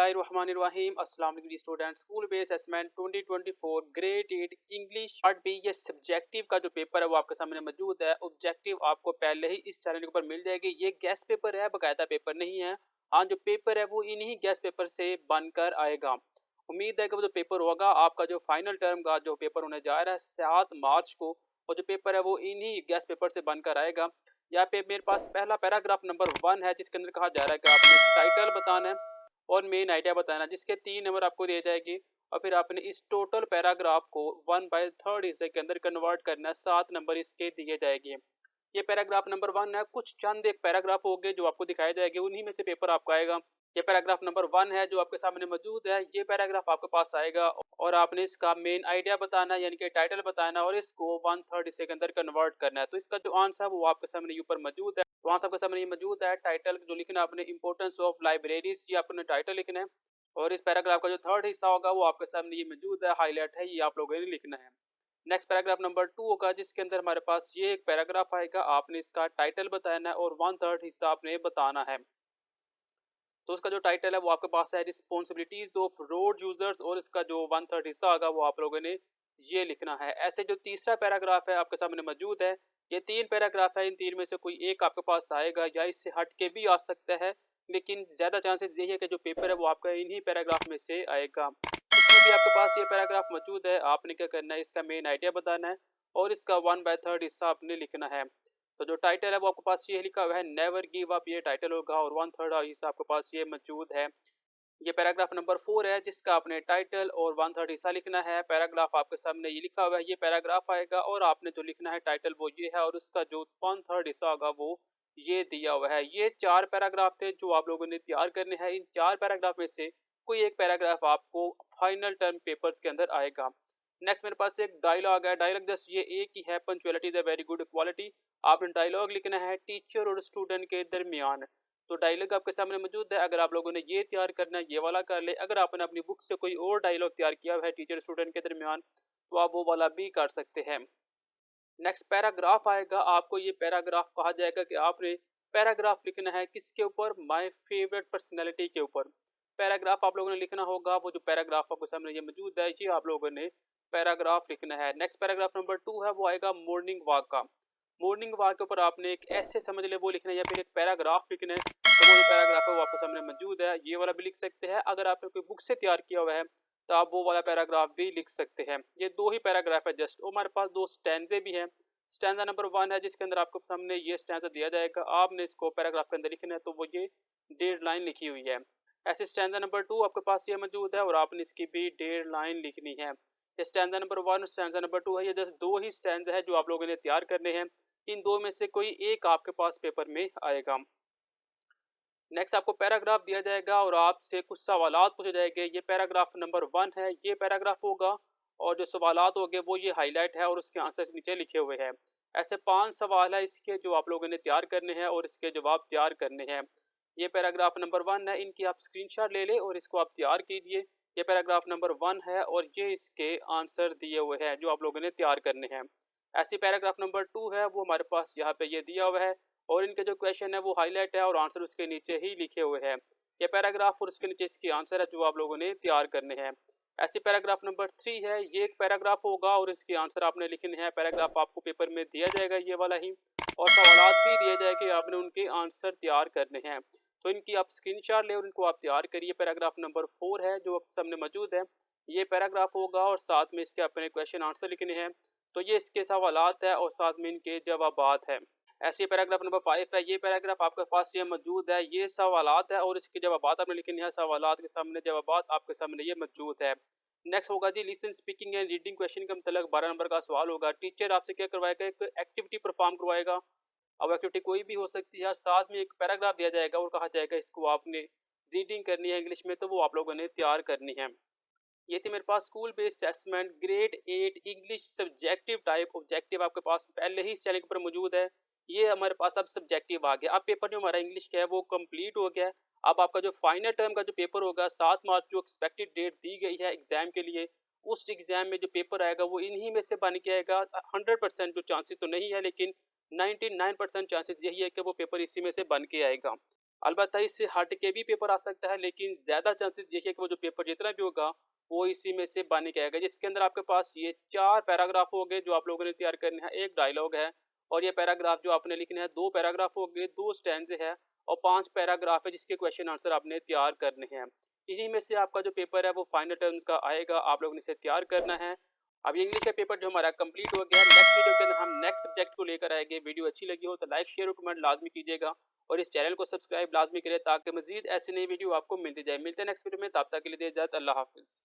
बिस्मिल्लाहिर्रहमानिर्रहीम। अस्सलाम वालेकुम student. School based assessment 2024 grade 8 English part B ये सब्जेक्टिव का जो पेपर है वो आपके सामने मौजूद है। ऑब्जेक्टिव आपको पहले ही इस चैनल के ऊपर मिल जाएगी। ये गेस्ट पेपर है, बाकायदा पेपर नहीं है। हाँ, जो पेपर है वो इन्हीं गेस्ट पेपर से बनकर आएगा। उम्मीद है कि वो जो पेपर होगा आपका जो फाइनल टर्म का जो पेपर होने जा रहा है 7 मार्च को, वो जो पेपर है वो इन्हीं गेस्ट पेपर से बनकर आएगा। यहाँ पे मेरे पास पहला पैराग्राफ नंबर 1 है जिसके अंदर कहा जा रहा है कि आपने टाइटल बताना है और मेन आइडिया बताना, जिसके 3 नंबर आपको दिए जाएगी। और फिर आपने इस टोटल पैराग्राफ को 1/3 हिस्से के अंदर कन्वर्ट करना है, 7 नंबर इसके दिए जाएंगे। ये पैराग्राफ नंबर 1 है। कुछ चंद एक पैराग्राफ हो गए जो आपको दिखाए जाएंगे, उन्हीं में से पेपर आपका आएगा। ये पैराग्राफ नंबर 1 है जो आपके सामने मौजूद है। ये पैराग्राफ आपके पास आएगा और आपने इसका मेन आइडिया बताना है, यानी कि टाइटल बताना है और इसको 1/3 हिस्से के अंदर कन्वर्ट करना है। तो इसका जो आंसर है वो आपके सामने ऊपर मौजूद है। तो आंसर आपके सामने ये मौजूद है। टाइटल जो लिखना है आपने, इंपॉर्टेंस ऑफ लाइब्रेरीज, ये आपने टाइटल लिखना है। और इस पैराग्राफ का जो थर्ड हिस्सा होगा वो आपके सामने ये मौजूद है, हाईलाइट है, ये आप लोगों ने लिखना है। नेक्स्ट पैराग्राफ नंबर 2 होगा जिसके अंदर हमारे पास ये एक पैराग्राफ आएगा। आपने इसका टाइटल बताना है और 1/3 हिस्सा आपने बताना है। तो उसका जो टाइटल है वो आपके पास है, रिस्पॉन्सिबिलिटीज ऑफ रोड यूजर्स, और इसका जो 1/3 हिस्सा होगा वो आप लोगों ने ये लिखना है। ऐसे जो तीसरा पैराग्राफ है आपके सामने मौजूद है। ये 3 पैराग्राफ है, इन 3 में से कोई एक आपके पास आएगा या इससे हट के भी आ सकता है, लेकिन ज़्यादा चांसेस यही है कि जो पेपर है वो आपका इन्हीं पैराग्राफ में से आएगा। इसमें भी आपके पास ये पैराग्राफ मौजूद है। आपने क्या करना है, इसका मेन आइडिया बताना है और इसका 1/3 हिस्सा आपने लिखना है। तो जो टाइटल है वो आपके पास ये लिखा हुआ है, नेवर गिव अप, ये टाइटल होगा और 1/3 हिस्सा आपके पास ये मौजूद है। ये पैराग्राफ नंबर 4 है जिसका आपने टाइटल और 1/3 हिस्सा लिखना है। पैराग्राफ आपके सामने ये लिखा हुआ है, ये पैराग्राफ आएगा और आपने जो लिखना है टाइटल वो ये है और उसका जो 1/3 हिस्सा होगा वो ये दिया हुआ है। ये 4 पैराग्राफ थे जो आप लोगों ने तैयार करने हैं। इन 4 पैराग्राफ में से कोई एक पैराग्राफ आपको फाइनल टर्म पेपर्स के अंदर आएगा। नेक्स्ट मेरे पास एक डायलॉग है। डायलॉग जस्ट ये एक ही है, punctuality is a very good quality. आपने डायलॉग लिखना है टीचर और स्टूडेंट के दरमियान। तो डायलॉग आपके सामने मौजूद है। अगर आप लोगों ने ये तैयार करना है ये वाला कर ले। अगर आपने अपनी बुक से कोई और डायलॉग तैयार किया हुआ है टीचर स्टूडेंट के दरमियान, तो आप वो वाला भी कर सकते हैं। नेक्स्ट पैराग्राफ आएगा। आपको ये पैराग्राफ कहा जाएगा कि आपने पैराग्राफ लिखना है किसके ऊपर, माय फेवरेट पर्सनैलिटी के ऊपर। पैराग्राफ आप लोगों ने लिखना होगा। वो जो पैराग्राफ आपके सामने ये मौजूद है ये आप लोगों ने पैराग्राफ लिखना है। नेक्स्ट पैराग्राफ नंबर 2 है, वो आएगा मॉर्निंग वॉक का। मॉर्निंग वॉक के ऊपर आपने एक ऐसे समझ ले वो लिखना है या फिर एक पैराग्राफ लिखना है। तो वो जो पैराग्राफ है वो आपके सामने मौजूद है। ये वाला भी लिख सकते हैं। अगर आपने कोई बुक से तैयार किया हुआ है तो आप वो वाला पैराग्राफ भी लिख सकते हैं। ये 2 ही पैराग्राफ है जस्ट। और हमारे पास 2 स्टैंजे भी हैं। स्टैंजा नंबर 1 है जिसके अंदर आपको सामने ये स्टैंजा दिया जाएगा। आपने इसको पैराग्राफ के अंदर लिखना है, तो वो ये 1.5 लाइन लिखी हुई है। ऐसे स्टैंजा नंबर 2 आपके पास ये मौजूद है और आपने इसकी भी 1.5 लाइन लिखनी है। ये स्टैंजा नंबर 1 और स्टैंजा नंबर 2 है। ये जस्ट 2 ही स्टैंजा है जो आप लोगों ने तैयार करने हैं। इन 2 में से कोई एक आपके पास पेपर में आएगा। नेक्स्ट आपको पैराग्राफ दिया जाएगा और आपसे कुछ सवालात पूछे जाएंगे। ये पैराग्राफ नंबर 1 है, ये पैराग्राफ होगा और जो सवालात होंगे वो ये हाईलाइट है और उसके आंसर्स नीचे लिखे हुए हैं। ऐसे 5 सवाल है इसके जो आप लोगों ने तैयार करने हैं और इसके जवाब तैयार करने हैं। ये पैराग्राफ नंबर 1 है, इनकी आप स्क्रीनशॉट ले लें और इसको आप तैयार कीजिए। ये पैराग्राफ नंबर 1 है और ये इसके आंसर दिए हुए हैं जो आप लोगों ने तैयार करने हैं। ऐसी पैराग्राफ नंबर 2 है, वो हमारे पास यहाँ पे ये दिया हुआ है और इनके जो क्वेश्चन है वो हाईलाइट है और आंसर उसके नीचे ही लिखे हुए हैं। ये पैराग्राफ और उसके नीचे इसकी आंसर है जो आप लोगों ने तैयार करने हैं। ऐसी पैराग्राफ नंबर 3 है, ये एक पैराग्राफ होगा और इसके आंसर आपने लिखने हैं। पैराग्राफ आपको पेपर में दिया जाएगा ये वाला ही, और सवालात भी दिए जाएंगे, आपने उनके आंसर तैयार करने हैं। तो इनकी आप स्क्रीनशॉट ले और इनको आप तैयार करिए। पैराग्राफ नंबर 4 है जो आपके सामने मौजूद है। ये पैराग्राफ होगा और साथ में इसके अपने क्वेश्चन आंसर लिखने हैं। तो ये इसके सवालात है और साथ में इनके जवाबात है। ऐसे पैराग्राफ नंबर 5 है, ये पैराग्राफ आपके पास ये मौजूद है। ये सवालात है और इसके जवाबात आपने लिखने हैं। सवालात के सामने जवाबात आपके सामने ये मौजूद है। नेक्स्ट होगा जी listen speaking and reading question के मतलब 12 नंबर का सवाल होगा। टीचर आपसे क्या करवाएगा, एक एक्टिविटी परफॉर्म करवाएगा। अब एक्टिविटी कोई भी हो सकती है, साथ में एक पैराग्राफ दिया जाएगा और कहा जाएगा इसको आपने रीडिंग करनी है इंग्लिश में, तो वो आप लोगों ने तैयार करनी है। ये थी मेरे पास school based assessment grade 8 English subjective type. Objective आपके पास पहले ही इस चैनल के ऊपर मौजूद है। ये हमारे पास अब सब्जेक्टिव आ गया। अब पेपर जो हमारा इंग्लिश का है वो कंप्लीट हो गया है। अब आपका जो फाइनल टर्म का जो पेपर होगा 7 मार्च, जो एक्सपेक्टेड डेट दी गई है एग्जाम के लिए, उस एग्जाम में जो पेपर आएगा वो इन्हीं में से बन के आएगा। 100% जो चांसेस तो नहीं है, लेकिन 99% चांसेस यही है कि वो पेपर इसी में से बन के आएगा। अलबत्ता इससे हट के भी पेपर आ सकता है, लेकिन ज़्यादा चांसेस ये है कि वो जो पेपर जितना भी होगा वो इसी में से बन के आएगा, जिसके अंदर आपके पास ये 4 पैराग्राफ हो गए जो आप लोगों ने तैयार करने हैं, 1 डायलॉग है और ये पैराग्राफ जो आपने लिखने हैं 2 पैराग्राफ हो गए, 2 स्टैंज़े है और 5 पैराग्राफ है जिसके क्वेश्चन आंसर आपने तैयार करने हैं। इन्हीं में से आपका जो पेपर है वो फाइनल टर्म्स का आएगा, आप लोगों ने इसे तैयार करना है। अब ये इंग्लिश का पेपर जो हमारा कंप्लीट हो गया है। नेक्स्ट वीडियो के अंदर हम नेक्स्ट सब्जेक्ट को लेकर आएँगे। वीडियो अच्छी लगी हो तो लाइक, शेयर और कमेंट लाज़मी कीजिएगा और इस चैनल को सब्सक्राइब लाज़मी करें ताकि मज़ीद ऐसी नई वीडियो आपको मिलती जाए। मिलते हैं नेक्स्ट वीडियो में, तब तक के लिए दीजिए इजाज़त। अल्लाह हाफ़िज़।